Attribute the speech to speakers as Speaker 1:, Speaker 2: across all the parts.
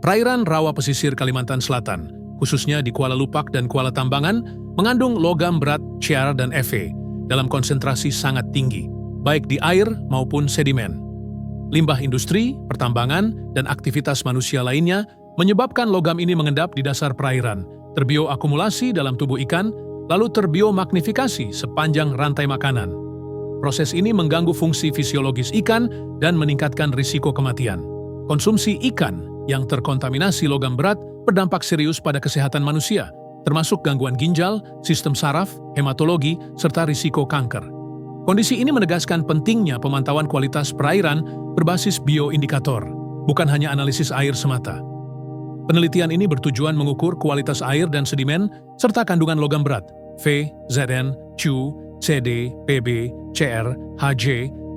Speaker 1: Perairan rawa pesisir Kalimantan Selatan, khususnya di Kuala Lupak dan Kuala Tambangan, mengandung logam berat Cr dan Fe dalam konsentrasi sangat tinggi, baik di air maupun sedimen. Limbah industri, pertambangan, dan aktivitas manusia lainnya menyebabkan logam ini mengendap di dasar perairan, terbioakumulasi dalam tubuh ikan, lalu terbiomagnifikasi sepanjang rantai makanan. Proses ini mengganggu fungsi fisiologis ikan dan meningkatkan risiko kematian. Konsumsi ikan yang terkontaminasi logam berat berdampak serius pada kesehatan manusia, termasuk gangguan ginjal, sistem saraf, hematologi, serta risiko kanker. Kondisi ini menegaskan pentingnya pemantauan kualitas perairan berbasis bioindikator, bukan hanya analisis air semata. Penelitian ini bertujuan mengukur kualitas air dan sedimen serta kandungan logam berat, V, Zn, Cu, Cd, Pb, Cr, Hj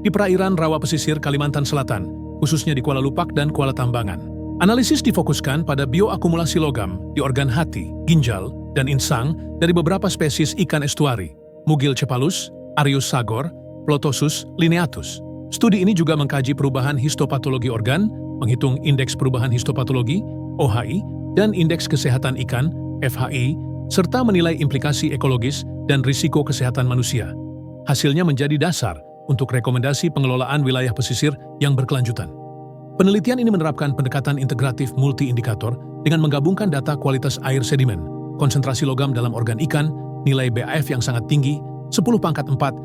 Speaker 1: di perairan rawa pesisir Kalimantan Selatan, khususnya di Kuala Lupak dan Kuala Tambangan. Analisis difokuskan pada bioakumulasi logam di organ hati, ginjal, dan insang dari beberapa spesies ikan estuari, Mugil cephalus, Arius sagor, Plotosus lineatus. Studi ini juga mengkaji perubahan histopatologi organ, menghitung indeks perubahan histopatologi, OHI, dan indeks kesehatan ikan, FHI, serta menilai implikasi ekologis dan risiko kesehatan manusia. Hasilnya menjadi dasar untuk rekomendasi pengelolaan wilayah pesisir yang berkelanjutan. Penelitian ini menerapkan pendekatan integratif multi-indikator dengan menggabungkan data kualitas air sedimen, konsentrasi logam dalam organ ikan, nilai BAF yang sangat tinggi, 10⁴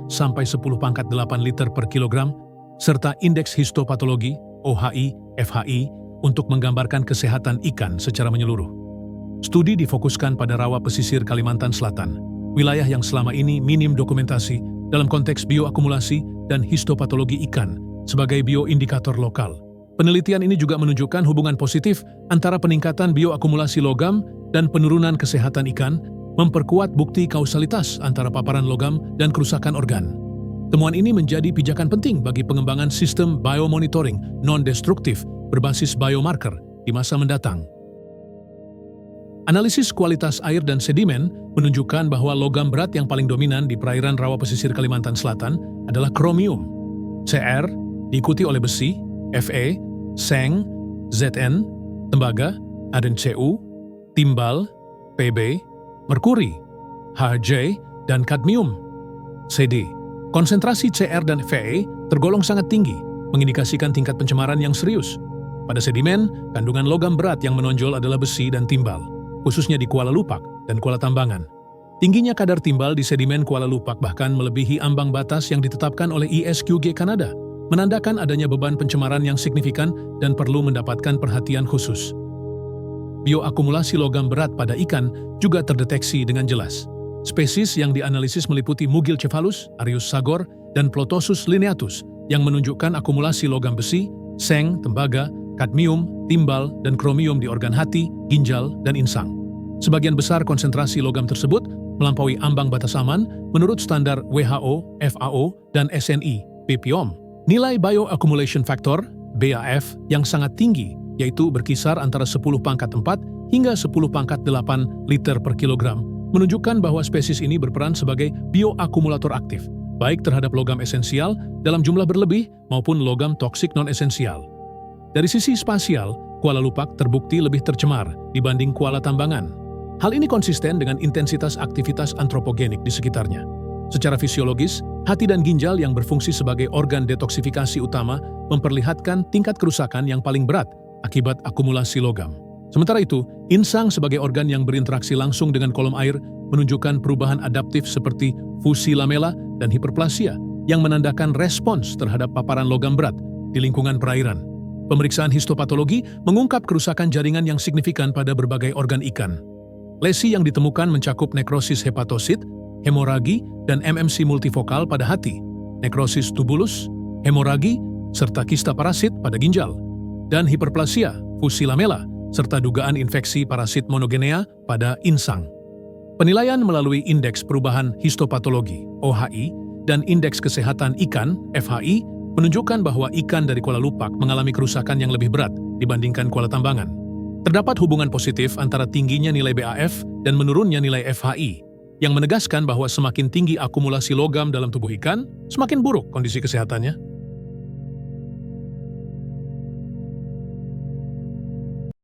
Speaker 1: sampai 10⁸ liter per kilogram, serta indeks histopatologi, OHI, FHI, untuk menggambarkan kesehatan ikan secara menyeluruh. Studi difokuskan pada rawa pesisir Kalimantan Selatan, wilayah yang selama ini minim dokumentasi dalam konteks bioakumulasi dan histopatologi ikan sebagai bioindikator lokal. Penelitian ini juga menunjukkan hubungan positif antara peningkatan bioakumulasi logam dan penurunan kesehatan ikan, memperkuat bukti kausalitas antara paparan logam dan kerusakan organ. Temuan ini menjadi pijakan penting bagi pengembangan sistem biomonitoring non-destruktif berbasis biomarker di masa mendatang. Analisis kualitas air dan sedimen menunjukkan bahwa logam berat yang paling dominan di perairan rawa pesisir Kalimantan Selatan adalah kromium. Cr diikuti oleh besi, Fe, seng, Zn, tembaga, aden Cu, timbal, Pb, merkuri, Hj, dan kadmium, Cd. Konsentrasi Cr dan Fe tergolong sangat tinggi, mengindikasikan tingkat pencemaran yang serius. Pada sedimen, kandungan logam berat yang menonjol adalah besi dan timbal, khususnya di Kuala Lupak dan Kuala Tambangan. Tingginya kadar timbal di sedimen Kuala Lupak bahkan melebihi ambang batas yang ditetapkan oleh ISQG Kanada, menandakan adanya beban pencemaran yang signifikan dan perlu mendapatkan perhatian khusus. Bioakumulasi logam berat pada ikan juga terdeteksi dengan jelas. Spesies yang dianalisis meliputi Mugil cephalus, Arius sagor, dan Plotosus lineatus yang menunjukkan akumulasi logam besi, seng, tembaga, kadmium, timbal, dan kromium di organ hati, ginjal, dan insang. Sebagian besar konsentrasi logam tersebut melampaui ambang batas aman menurut standar WHO, FAO, dan SNI, BPOM. Nilai Bioaccumulation Factor, BAF, yang sangat tinggi, yaitu berkisar antara 10⁴ hingga 10⁸ liter per kilogram, menunjukkan bahwa spesies ini berperan sebagai bioakumulator aktif, baik terhadap logam esensial dalam jumlah berlebih maupun logam toksik non-esensial. Dari sisi spasial, Kuala Lupak terbukti lebih tercemar dibanding Kuala Tambangan. Hal ini konsisten dengan intensitas aktivitas antropogenik di sekitarnya. Secara fisiologis, hati dan ginjal yang berfungsi sebagai organ detoksifikasi utama memperlihatkan tingkat kerusakan yang paling berat akibat akumulasi logam. Sementara itu, insang sebagai organ yang berinteraksi langsung dengan kolom air menunjukkan perubahan adaptif seperti fusi lamela dan hiperplasia yang menandakan respons terhadap paparan logam berat di lingkungan perairan. Pemeriksaan histopatologi mengungkap kerusakan jaringan yang signifikan pada berbagai organ ikan. Lesi yang ditemukan mencakup nekrosis hepatosit, hemoragi, dan MMC multifokal pada hati, nekrosis tubulus, hemoragi, serta kista parasit pada ginjal, dan hiperplasia, fusi lamela, serta dugaan infeksi parasit monogenea pada insang. Penilaian melalui indeks perubahan histopatologi, OHI, dan indeks kesehatan ikan, FHI, menunjukkan bahwa ikan dari Kuala Lupak mengalami kerusakan yang lebih berat dibandingkan Kuala Tambangan. Terdapat hubungan positif antara tingginya nilai BAF dan menurunnya nilai FHI, yang menegaskan bahwa semakin tinggi akumulasi logam dalam tubuh ikan, semakin buruk kondisi kesehatannya.